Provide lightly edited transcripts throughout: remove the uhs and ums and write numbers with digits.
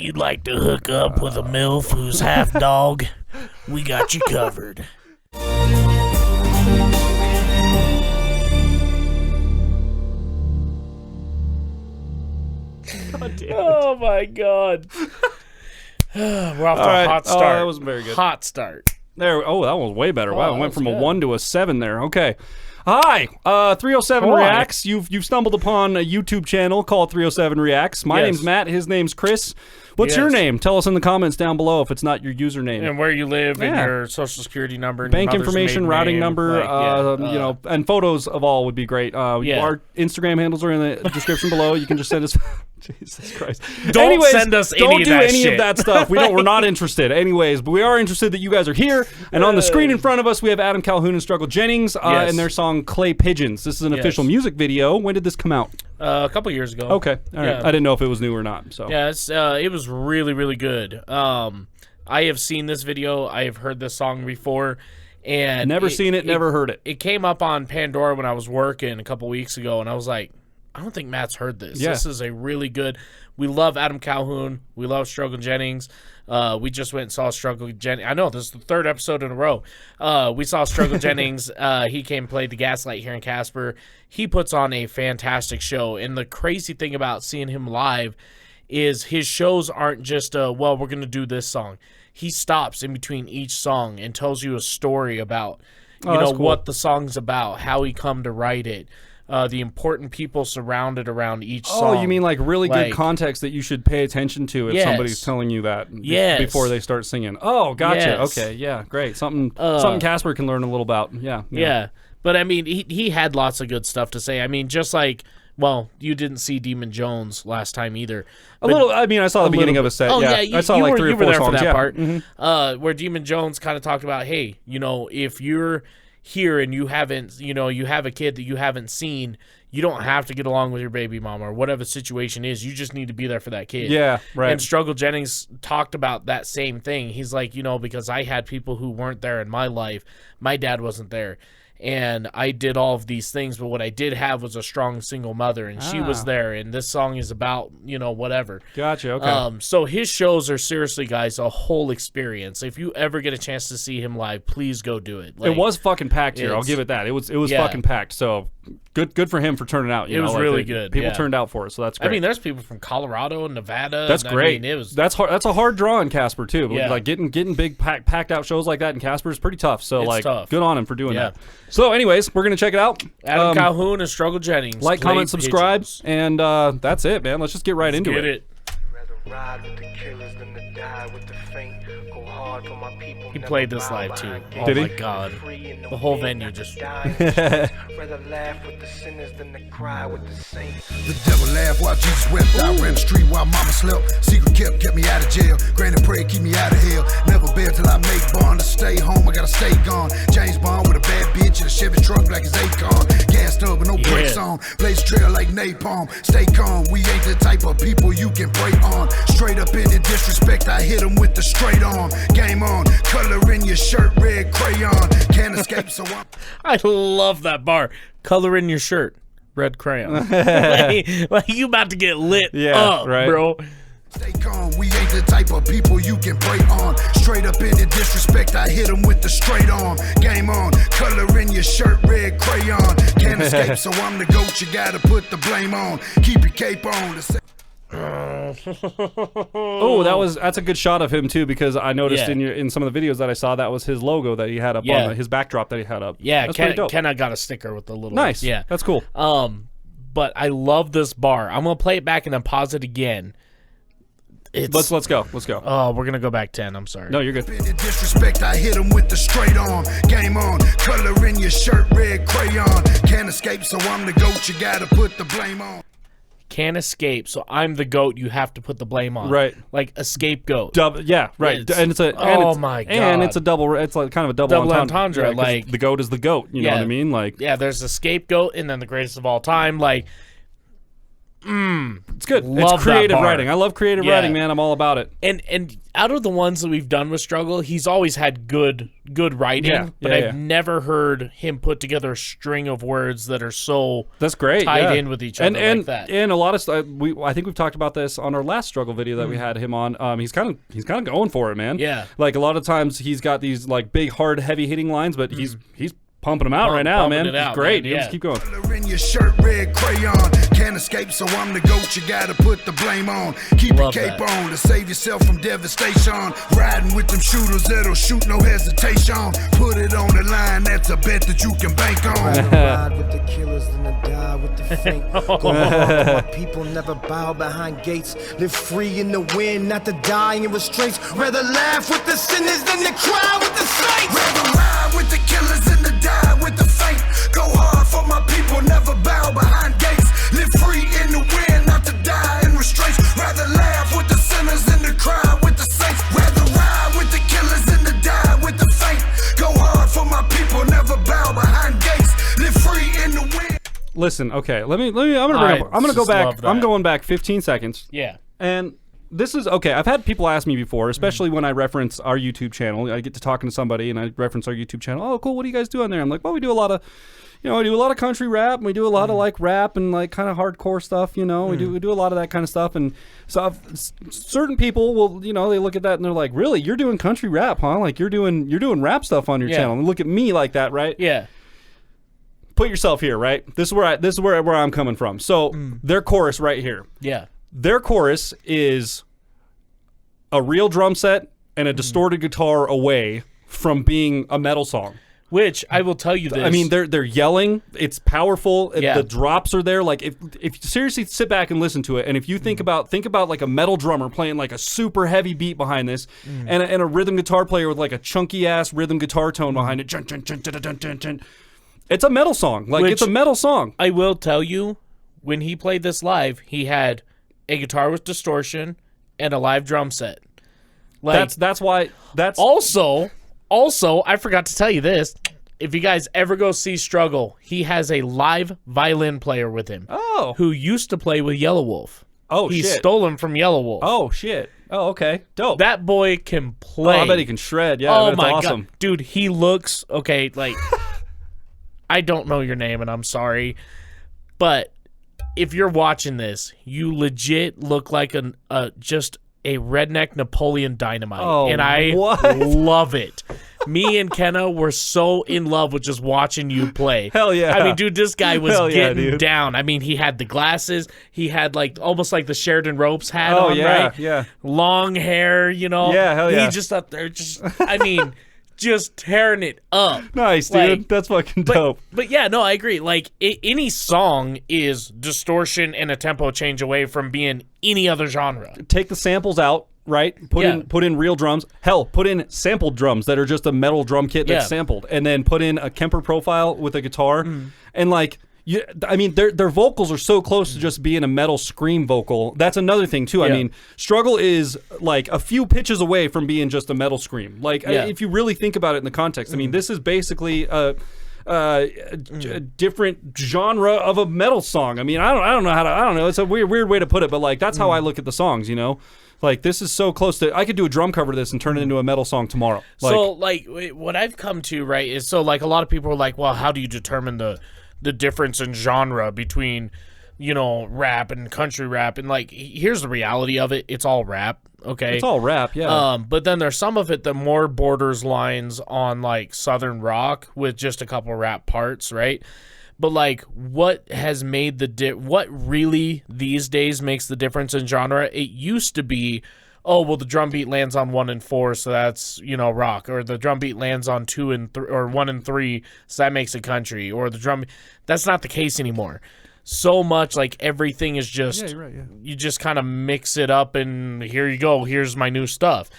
you'd like to hook up with a MILF who's half dog, we got you covered. Oh my God. We're off to a hot start. Oh, that was very good. Hot start. There. Oh, that was way better. Wow, it went from good. a 1 to a 7 there. Okay. Hi, 307 Reacts. You've stumbled upon a YouTube channel called 307 Reacts. My name's Matt. His name's Chris. What's your name? Tell us in the comments down below if it's not your username. And where you live and your social security number. And bank your information, routing number, you know, and photos of all would be great. Our Instagram handles are in the description below. You can just send us... Jesus Christ. Don't send us any of that Don't do any shit. of that stuff. We're not interested. Anyways, but we are interested that you guys are here. And on the screen in front of us, we have Adam Calhoun and Struggle Jennings and their song Clay Pigeons. This is an official music video. When did this come out? A couple years ago. Okay. All right. I didn't know if it was new or not. So yeah, it was really, really good. I have seen this video. I have heard this song before. And never seen it, never heard it. It came up on Pandora when I was working a couple weeks ago, and I was like, I don't think Matt's heard this. Yeah. This is a really good... We love Adam Calhoun. We love Struggle Jennings. We just went and saw Struggle Jennings. I know, this is the 3rd episode in a row. We saw Struggle Jennings. He came and played the Gaslight here in Casper. He puts on a fantastic show. And the crazy thing about seeing him live is his shows aren't just, well, we're going to do this song. He stops in between each song and tells you a story about, what the song's about, how he come to write it. The important people surrounded around each song. Oh, you mean like really good context that you should pay attention to if somebody's telling you that before they start singing. Oh, gotcha. Yes. Okay, yeah, great. Something Casper can learn a little about. Yeah. But I mean, he had lots of good stuff to say. I mean, just like, well, you didn't see Demon Jones last time either. A little. I mean, I saw the beginning of a set. Oh I saw like 3 or 4 songs. For that part. Where Demon Jones kind of talked about, hey, if you're here and you haven't, you have a kid that you haven't seen, you don't have to get along with your baby mama or whatever the situation is. You just need to be there for that kid. Yeah, right. And Struggle Jennings talked about that same thing. He's like, because I had people who weren't there in my life. My dad wasn't there. And I did all of these things, but what I did have was a strong single mother, and she was there, and this song is about, whatever. Gotcha, okay. So his shows are seriously, guys, a whole experience. If you ever get a chance to see him live, please go do it. It was fucking packed here, I'll give it that. It was fucking packed, so good for him for turning out. It was really good. People turned out for it, so that's great. I mean, there's people from Colorado and Nevada. That's great. I mean, it was... That's hard. That's a hard draw in Casper, too. Yeah. Like, getting big packed out shows like that in Casper is pretty tough, so it's tough. Good on him for doing that. So anyways, we're going to check it out. Adam Calhoun and Struggle Jennings. Like, comment, subscribe, and that's it, man. Let's just get right into it. Get it. He played this live too. Oh Did he? My God. The whole venue just... The devil laughed while Jesus wept. I ran the street while mama slept. Secret kept me out of jail. Granny prayed, keep me out of hell. Never bail till I make bond. To stay home, I gotta stay gone. James Bond with a bad bitch in a Chevy truck black as Akon. Gassed up with no brakes on. Blaze trail like napalm. Stay calm, we ain't the type of people you can prey on. Straight up in the disrespect, I hit him with the straight arm. Game on, color in your shirt, red crayon. Can't escape, so I love that bar. Color in your shirt, red crayon. like you about to get lit up, right. Bro. Stay calm, we ain't the type of people you can prey on. Straight up in the disrespect, I hit him with the straight arm. Game on, color in your shirt, red crayon. Can't escape, so I'm the GOAT, you gotta put the blame on. Keep your cape on. Oh, that's a good shot of him too, because I noticed in some of the videos that I saw that was his logo that he had up on his backdrop that he had up. Yeah, that's pretty dope. Kenna got a sticker with the little nice. Yeah, that's cool. But I love this bar. I'm gonna play it back and then pause it again. Let's go. Oh, we're gonna go back 10. I'm sorry. No, you're good. In the disrespect, I hit him with the straight arm. Game on, color in your shirt, red crayon. Can't escape, so I'm the GOAT. You gotta put the blame on. Can't escape, so I'm the GOAT. You have to put the blame on. Right, like a scapegoat. Yeah, right. And it's a my God. And it's a double. It's like kind of a double entendre. Right, like the GOAT is the GOAT. You know what I mean? Like there's a scapegoat, and then the greatest of all time. Like It's good. Love it's creative that bar. writing. I love creative writing, man. I'm all about it. And out of the ones that we've done with Struggle, he's always had good writing, but I've never heard him put together a string of words that are so that's great tied in with each other like that. And a lot of stuff. I think we've talked about this on our last Struggle video that we had him on. He's kind of going for it, man. Yeah. Like a lot of times he's got these like big, hard, heavy hitting lines, but he's pumping them out right now, man. It's great. Yeah. Just keep going. In your shirt, red crayon. Can't escape, so I'm the goat. You gotta put the blame on. Keep your cape on to save yourself from devastation. Riding with them shooters that'll shoot no hesitation. Put it on the line, that's a bet that you can bank on. Ride with the killers than to die with the faint. Go hard, my people never bow behind gates. Live free in the wind, not to die in restraints. Rather laugh with the sinners than to cry with the saints. Rather ride with the killers than to die with the faint. Go hard for my people, never bow behind gates. Live free in the wind, not to die in restraints. Rather laugh with the sinners than to cry with the saints. Rather ride with the killers than to die with the faint. Go hard for my people, never bow behind gates. Live free in the wind. Listen, okay, let me. I'm gonna go back. I'm going back 15 seconds. Yeah. And this is okay. I've had people ask me before, especially when I reference our YouTube channel. I get to talking to somebody and I reference our YouTube channel. Oh, cool. What do you guys do on there? I'm like, well, we do a lot of, we do a lot of country rap, and we do a lot of like rap and like kind of hardcore stuff. We do a lot of that kind of stuff. And so certain people will, they look at that and they're like, really, you're doing country rap, huh? Like you're doing rap stuff on your channel. And look at me like that, right? Yeah. Put yourself here, right? This is where I'm coming from. So their chorus right here. Yeah. Their chorus is a real drum set and a distorted guitar away from being a metal song. Which I will tell you this. I mean, they're yelling. It's powerful. Yeah. The drops are there. Like if you seriously sit back and listen to it, and if you think about like a metal drummer playing like a super heavy beat behind this, and a rhythm guitar player with like a chunky ass rhythm guitar tone behind it. Dun, dun, dun, dun, dun, dun, dun. It's a metal song. Like it's a metal song. I will tell you, when he played this live, he had a guitar with distortion and a live drum set. Like, that's why. Also, I forgot to tell you this. If you guys ever go see Struggle, he has a live violin player with him. Oh. Who used to play with Yellow Wolf. Oh, he shit. He stole him from Yellow Wolf. Oh, shit. Oh, okay. Dope. That boy can play. Oh, I bet he can shred. Yeah, oh that's my awesome. God. Dude, he looks, okay, like, I don't know your name and I'm sorry, but if you're watching this, you legit look like just a redneck Napoleon Dynamite. Oh, and I what? love it. Me and Kenna were so in love with just watching you play. Hell yeah. I mean, dude, this guy was getting dude. down. I mean, he had the glasses. He had like almost like the Sheridan Ropes hat Oh, on, yeah, right? yeah. Long hair, Yeah, hell yeah. He just up there, I mean, just tearing it up. Nice, dude. Like, that's fucking dope. But yeah, no, I agree. Like, any song is distortion and a tempo change away from being any other genre. Take the samples out, right? Put in real drums. Hell, put in sampled drums that are just a metal drum kit that's sampled, and then put in a Kemper profile with a guitar, and like. Their vocals are so close to just being a metal scream vocal. That's another thing too. I mean, Struggle is like a few pitches away from being just a metal scream. Like if you really think about it in the context, I mean, this is basically a different genre of a metal song. I mean, I don't know. It's a weird way to put it, but like that's how I look at the songs. Like this is so close to. I could do a drum cover to this and turn it into a metal song tomorrow. Like what I've come to, right, is so like a lot of people are like, well, how do you determine the difference in genre between, rap and country rap? And like, here's the reality of it. It's all rap. Okay. It's all rap. Yeah. But then there's some of it that more borders lines on like Southern rock with just a couple rap parts. Right. But like what has made what really these days makes the difference in genre? It used to be, oh, well, the drum beat lands on 1 and 4, so that's, rock. Or the drum beat lands on 2 and 3, or 1 and 3, so that makes it country. Or the drum, that's not the case anymore. So much, like, everything is just, you're right, yeah. You just kind of mix it up, and here you go, here's my new stuff.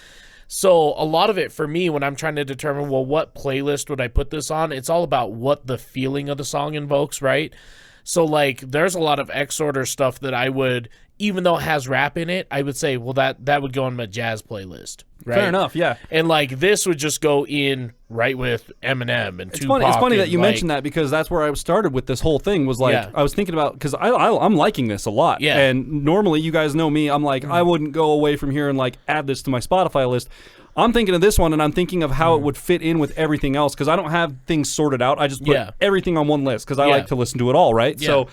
So a lot of it for me, when I'm trying to determine, well, what playlist would I put this on, it's all about what the feeling of the song invokes, right? So, like, there's a lot of X-Order stuff that I would even though it has rap in it, I would say, well, that would go on my jazz playlist. Right? Fair enough, yeah. And like this would just go in right with Eminem and Tupac. It's funny that you mentioned that, because that's where I started with this whole thing. Was like I was thinking about, because I'm liking this a lot. Yeah. And normally, you guys know me, I'm like I wouldn't go away from here and like add this to my Spotify list. I'm thinking of this one, and I'm thinking of how it would fit in with everything else, because I don't have things sorted out. I just put everything on one list because I like to listen to it all, right? Yeah. So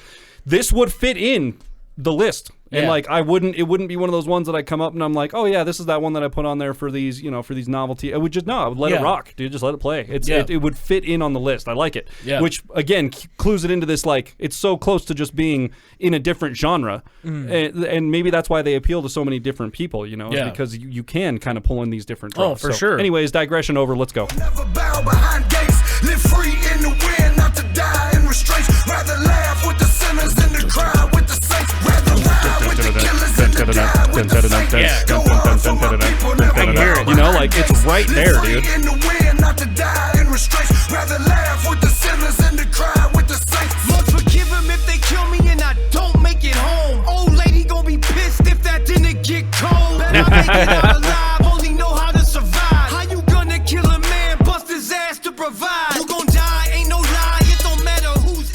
this would fit in the list. And like it wouldn't be one of those ones that I come up and I'm like, oh yeah, this is that one that I put on there for these, for these novelty. I would let it rock, dude. Just let it play. It would fit in on the list. I like it. Yeah. Which again clues it into this, like, it's so close to just being in a different genre, and maybe that's why they appeal to so many different people. Because you can kind of pull in these different drops. Oh, for sure. Anyways, digression over. Let's go. Never bow behind gates, live free in the wind, not to die in restraints. Rather laugh with the sinners than to cry with the saints. Rather ride with the killers than to die with the saints. Go hard for my people, never hear it. Like it's right there, dude. in the wind, not to die in restraints. Rather laugh with the sinners than to cry with the saints. Lord, forgive them if they kill me and I don't make it home. Old lady gonna be pissed if that didn't get cold. Bet I make it out alive, only know how to survive. How you gonna kill a man, bust his ass to provide? You gon' die, ain't no lie, it don't matter who's.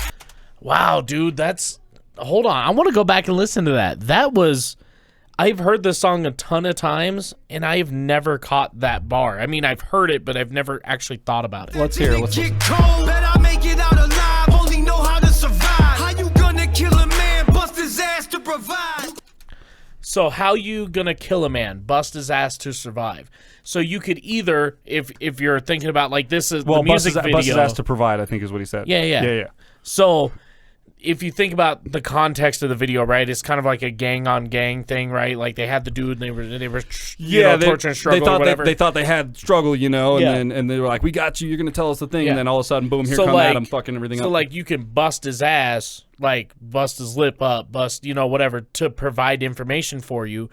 Wow, dude, hold on. I want to go back and listen to that. I've heard this song a ton of times, and I've never caught that bar. I mean, I've heard it, but I've never actually thought about it. Let's hear it. Get cold, bet I make it out alive, only know how to survive. How you gonna kill a man, bust his ass to provide? So how you gonna kill a man, bust his ass to survive? So you could either, if you're thinking about like this is the music video. Bust his ass to provide, I think is what he said. Yeah. So if you think about the context of the video, right, it's kind of like a gang-on-gang thing, right? Like they had the dude, and they were torture and struggle or whatever. They thought they had struggle, and they were like, we got you, you're going to tell us the thing, and then all of a sudden, boom, here come Adam fucking everything up. So, like, you can bust his ass, like, bust his lip up, bust, whatever, to provide information for you,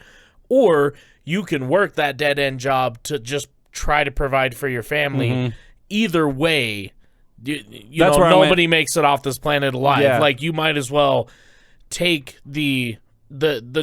or you can work that dead-end job to just try to provide for your family. Mm-hmm. Either way, nobody makes it off this planet alive. Yeah. Like, you might as well take the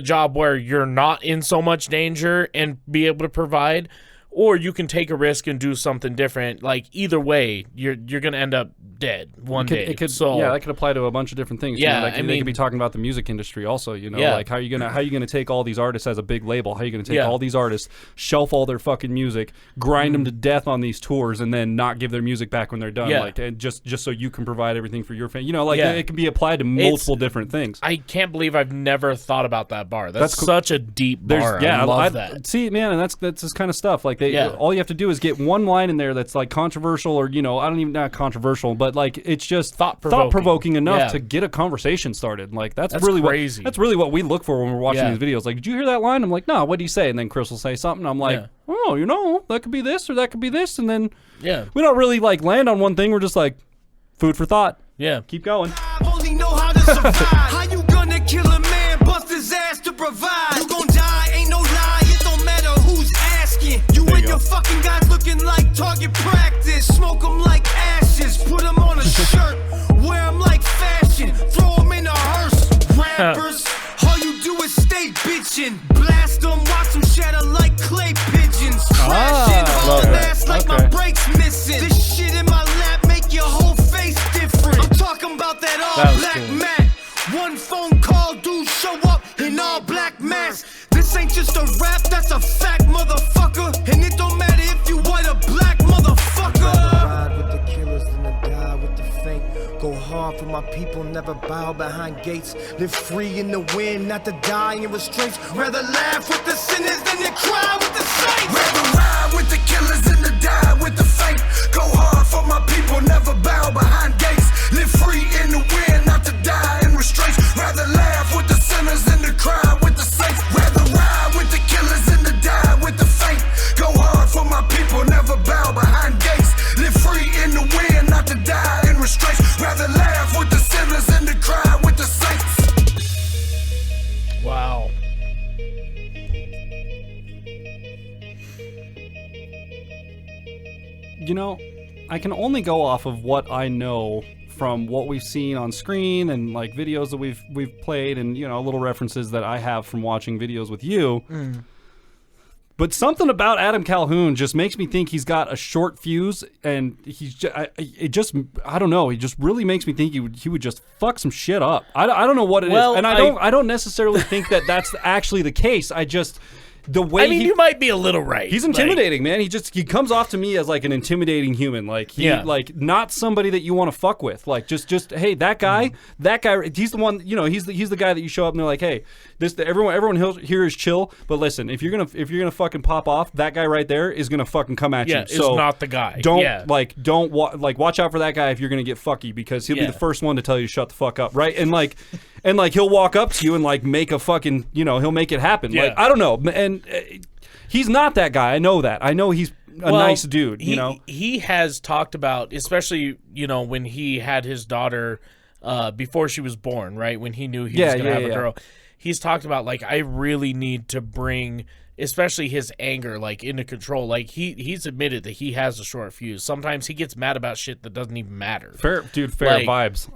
job where you're not in so much danger and be able to provide, or you can take a risk and do something different. Like, either way, you're going to end up dead one day. That could apply to a bunch of different things. Yeah, they could be talking about the music industry also. Like how are you gonna take all these artists as a big label? How are you gonna take all these artists, shelf all their fucking music, grind them to death on these tours, and then not give their music back when they're done? Like, and just so you can provide everything for your fan. It can be applied to multiple different things. I can't believe I've never thought about that bar. That's such a deep bar. I love that. See, man, and that's this kind of stuff. Like all you have to do is get one line in there that's like controversial, or not controversial, but like it's just thought provoking enough to get a conversation started. Like that's really crazy. That's really what we look for when we're watching these videos. Like, did you hear that line? I'm like, no, what do you say? And then Chris will say something. I'm like, oh, that could be this or that could be this, and then we don't really like land on one thing. We're just like food for thought. Yeah, keep going. Only know how to survive. How you gonna kill a man, bust his ass to provide? You gon' die, ain't no lie. It don't matter who's asking. You and your fucking guys looking like target practice. Smoke them like ashes. Put them on a shirt. Wear them like fashion. Throw them in a hearse. Rappers, all you do is stay bitching. Blast them, watch them shatter like clay pigeons. Crashing, hauling ass like my brakes missing. This shit in my lap make your whole face different. I'm talking about that all black mat. One phone call, dude show up in all black mask. This ain't just a rap, that's a fact, motherfucker. And it don't matter if you white or black, motherfucker. Ride with the killers than to die with the faint. Go hard for my people, never bow behind gates. Live free in the wind, not to die in restraints. Rather laugh with the sinners than to cry with the saints. Rather ride with the killers than to die with the faint. Go hard for my people, never bow behind gates. Live free in the wind, not to die in restraints. Rather laugh with the sinners than to cry with the saints. Rather ride with the killers than to die with the faint. Go hard for my people, never bow behind gates. Live free in the wind, not to die in restraints. Rather laugh with the sinners than to cry with the saints. Wow. I can only go off of what I know from what we've seen on screen and like videos that we've played, and little references that I have from watching videos with you. But something about Adam Calhoun just makes me think he's got a short fuse, and I don't know. He just really makes me think he would just fuck some shit up. I don't know what it is, and I don't necessarily think that that's actually the case. The way you might be a little right. He's intimidating, man. He comes off to me as like an intimidating human. Like like not somebody that you want to fuck with. Like just hey, that guy, he's the one. He's the guy that you show up and they're like, hey, everyone here is chill. But listen, if you're gonna fucking pop off, that guy right there is gonna fucking come at you. Yeah, so is not the guy. Watch out for that guy if you're gonna get fucky, because he'll be the first one to tell you to shut the fuck up, right? And he'll walk up to you and like make a fucking he'll make it happen. Yeah. Like I don't know, and he's not that guy. I know that. I know he's a nice dude. He has talked about, especially when he had his daughter before she was born, right? When he knew he was gonna have a girl, he's talked about like, I really need to bring, especially his anger, like into control. Like he's admitted that he has a short fuse. Sometimes he gets mad about shit that doesn't even matter. Fair vibes.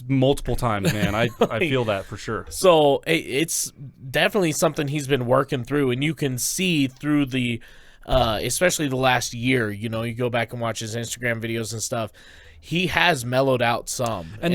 Multiple times, man. I feel that for sure. So it's definitely something he's been working through, and you can see through the, especially the last year. You go back and watch his Instagram videos and stuff. He has mellowed out some. And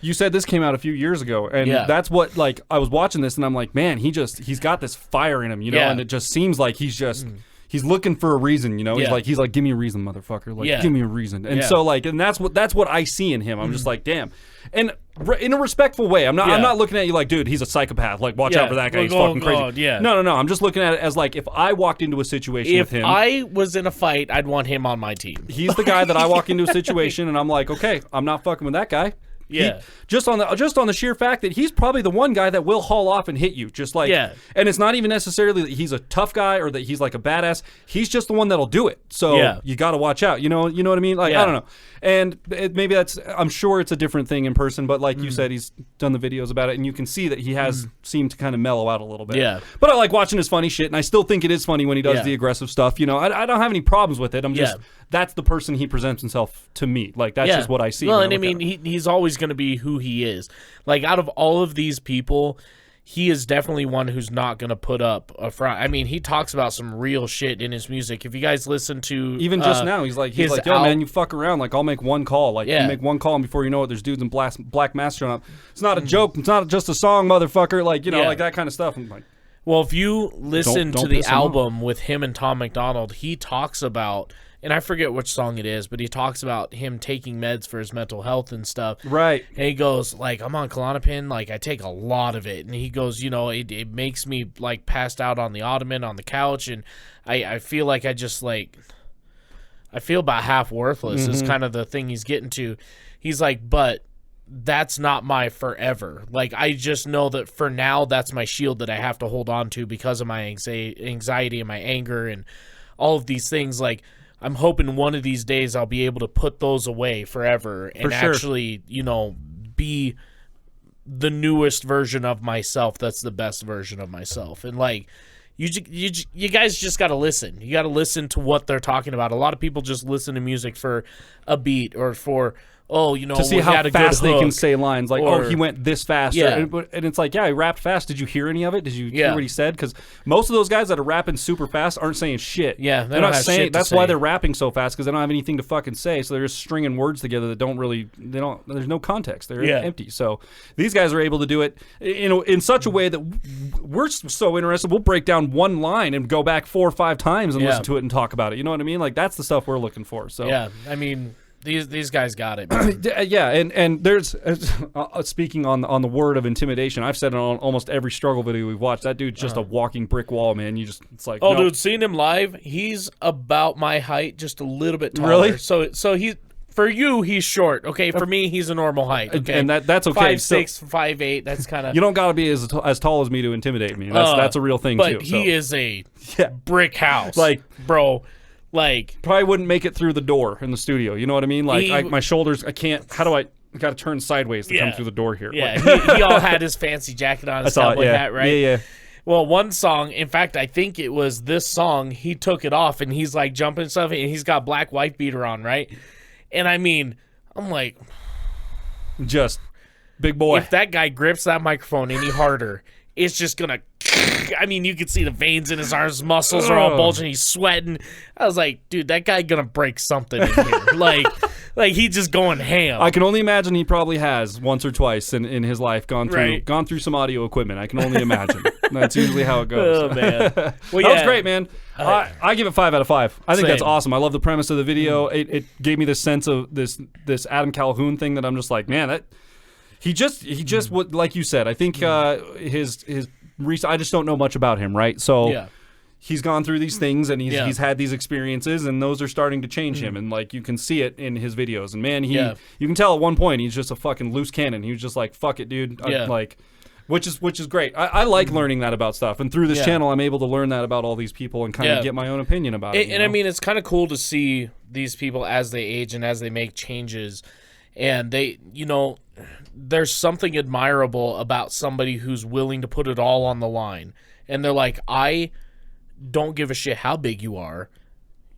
you said this came out a few years ago, and that's what, like, I was watching this and I'm like, man, he's got this fire in him, and it just seems like he's just he's looking for a reason, he's like give me a reason, motherfucker, like give me a reason. And so like, and that's what I see in him. I'm just like, damn. And in a respectful way, I'm not looking at you like, dude, he's a psychopath, like watch out for that guy, he's fucking crazy. No, I'm just looking at it as like, if I walked into a situation with him, if I was in a fight, I'd want him on my team. He's the guy that I walk into a situation and I'm like, okay, I'm not fucking with that guy. Yeah. Just on the sheer fact that he's probably the one guy that will haul off and hit you. Just like, and it's not even necessarily that he's a tough guy or that he's like a badass. He's just the one that'll do it. So you got to watch out. You know what I mean? Like, I don't know. And maybe I'm sure it's a different thing in person, but like you said, he's done the videos about it, and you can see that he has seemed to kind of mellow out a little bit. Yeah. But I like watching his funny shit, and I still think it is funny when he does the aggressive stuff. I don't have any problems with it. I'm just, that's the person he presents himself to me. Like, that's just what I see. Well, and I mean, he's always going to be who he is. Like, out of all of these people, he is definitely one who's not going to put up a front. I mean, he talks about some real shit in his music. If you guys listen to even just now, he's like, yo, man, you fuck around. Like, I'll make one call. Like, you make one call, and before you know it, there's dudes in black masks showing up. It's not a joke. It's not just a song, motherfucker. Like, like that kind of stuff. I'm like, well, if you listen to the album with him and Tom McDonald, he talks about, and I forget which song it is, but he talks about him taking meds for his mental health and stuff. Right. And he goes, like, I'm on Klonopin, like, I take a lot of it. And he goes, it makes me, like, passed out on the ottoman, on the couch, and I feel like I just, like, I feel about half worthless is kind of the thing he's getting to. He's like, but that's not my forever. Like, I just know that for now, that's my shield that I have to hold on to because of my anxiety and my anger and all of these things. Like, I'm hoping one of these days I'll be able to put those away forever and actually, be the newest version of myself. That's the best version of myself. And like, you guys just got to listen. You got to listen to what they're talking about. A lot of people just listen to music for a beat or for, to see how fast they can say lines. Like, he went this fast. Yeah. And it's like, he rapped fast. Did you hear any of it? Did you hear what he said? Because most of those guys that are rapping super fast aren't saying shit. Yeah, they're not saying shit. That's why they're rapping so fast, because they don't have anything to fucking say. So they're just stringing words together that there's no context. They're empty. So these guys are able to do it in such a way that we're so interested. We'll break down one line and go back 4 or 5 times and listen to it and talk about it. You know what I mean? Like, that's the stuff we're looking for. So yeah, I mean, These guys got it. Yeah, and there's speaking on the word of intimidation. I've said it on almost every struggle video we've watched. That dude's just a walking brick wall, man. It's like, dude, seeing him live, he's about my height, just a little bit taller. Really? So he's, for you, he's short. Okay, for me, he's a normal height. Okay, and that's okay. 5'6", 5'8". That's kind of. You don't got to be as tall as me to intimidate me. That's a real thing too. But he is a brick house, like, bro. Like, probably wouldn't make it through the door in the studio. You know what I mean? Like, my shoulders, I can't. How do I got to turn sideways to come through the door here? Yeah, he all had his fancy jacket on, his cowboy hat, right? Yeah. Well, one song, in fact, I think it was this song, he took it off and he's like jumping stuff and he's got black wife beater on, right? And I mean, I'm like, Just big boy. If that guy grips that microphone any harder, it's just gonna. I mean, you can see the veins in his arms, muscles are all bulging. He's sweating. I was like, dude, that guy gonna break something in here. like he's just going ham. I can only imagine he probably has once or twice in his life gone through some audio equipment. I can only imagine. That's usually how it goes. Oh man, that was great, man. I give it 5 out of 5. I think that's awesome. I love the premise of the video. It gave me this sense of this Adam Calhoun thing that I'm just like, man, that. He just would, like you said. I think his I just don't know much about him, right? So he's gone through these things and he's had these experiences, and those are starting to change him, and like you can see it in his videos. And man, you can tell at one point he's just a fucking loose cannon. He was just like, "Fuck it, dude." Which is great. I like learning that about stuff, and through this channel, I'm able to learn that about all these people and kind of get my own opinion about it. And I mean, it's kind of cool to see these people as they age and as they make changes, and they, there's something admirable about somebody who's willing to put it all on the line. And they're like, I don't give a shit how big you are.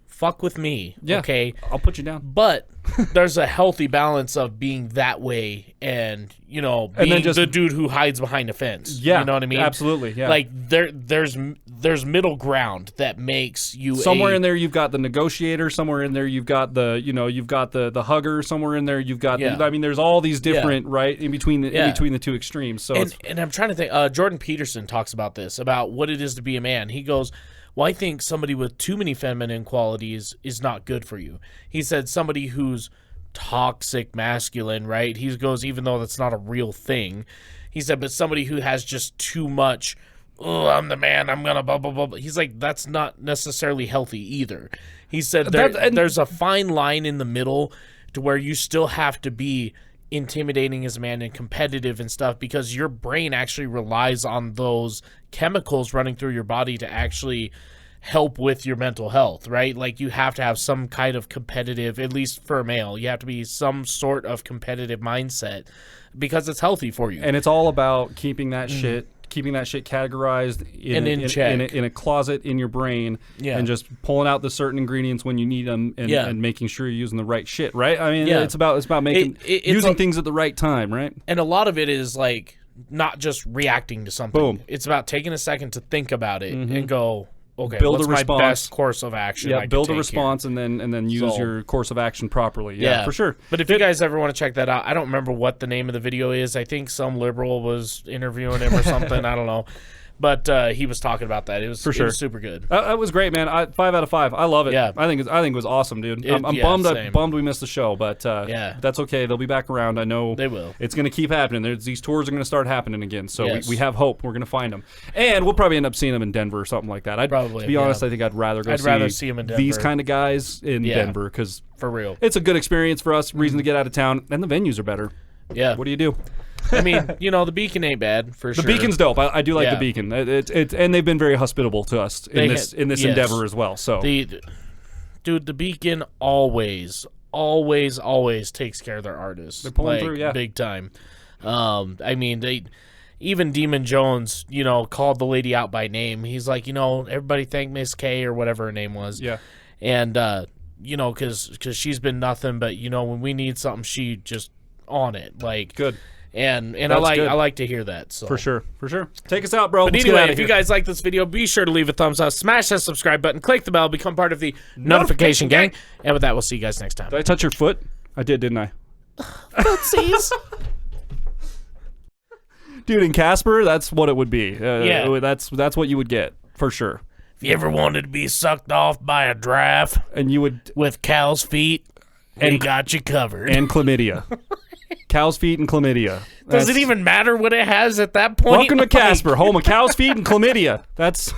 Fuck with me. Yeah, okay? I'll put you down. But there's a healthy balance of being that way and, being the dude who hides behind a fence. Yeah. You know what I mean? Absolutely, yeah. Like, there's middle ground that makes you somewhere in there you've got the negotiator, somewhere in there you've got the hugger, somewhere in there you've got there's all these different right in between the two extremes. So and I'm trying to think, Jordan Peterson talks about this, about what it is to be a man. He goes, well, I think somebody with too many feminine qualities is not good for you. He said somebody who's toxic masculine, right? He goes, even though that's not a real thing, he said, but somebody who has just too much, oh, I'm the man, I'm gonna blah, blah, blah. He's like, that's not necessarily healthy either. He said there's a fine line in the middle to where you still have to be intimidating as a man and competitive and stuff, because your brain actually relies on those chemicals running through your body to actually help with your mental health, right? Like, you have to have some kind of competitive, at least for a male, you have to be some sort of competitive mindset because it's healthy for you. And it's all about keeping that shit categorized in a closet in your brain, and just pulling out the certain ingredients when you need them, and making sure you're using the right shit, right? I mean, it's about making using things at the right time, right? And a lot of it is like not just reacting to something. Boom. It's about taking a second to think about it and go, okay, build what's a response. My best course of action? Yeah, build a response here? and then use your course of action properly. Yeah, for sure. But if you guys ever want to check that out, I don't remember what the name of the video is. I think some liberal was interviewing him or something. I don't know. But he was talking about that. It was super good. That was great, man. 5 out of 5. I love it. Yeah. I think it was awesome, dude. I'm bummed. I'm bummed we missed the show, but that's okay. They'll be back around. I know they will. It's going to keep happening. These tours are going to start happening again. So we have hope. We're going to find them, and we'll probably end up seeing them in Denver or something like that. To be honest, I think I'd rather see them in Denver. These kind of guys in Denver, because for real, it's a good experience for us. Reason to get out of town, and the venues are better. Yeah. What do you do? I mean, the Beacon ain't bad for sure. The Beacon's dope. I do like the Beacon. And they've been very hospitable to us in this endeavor as well. So, the Beacon always takes care of their artists. They're pulling through, big time. I mean, even Demon Jones, called the lady out by name. He's like, everybody thank Miss K or whatever her name was. Yeah. And because she's been nothing but when we need something, she just on it. Like, good. And I like to hear that. So for sure. Take us out, bro. But anyway, if you guys like this video, be sure to leave a thumbs up, smash that subscribe button, click the bell, become part of the notification gang. And with that, we'll see you guys next time. Did I touch your foot? I did, didn't I? Footsies. Dude, in Casper, that's what it would be. That's what you would get for sure. If you ever wanted to be sucked off by a giraffe, and you would with cow's feet, we got you covered. And chlamydia. Cow's feet and chlamydia. Does it even matter what it has at that point? Welcome to Casper, home of cow's feet and chlamydia. That's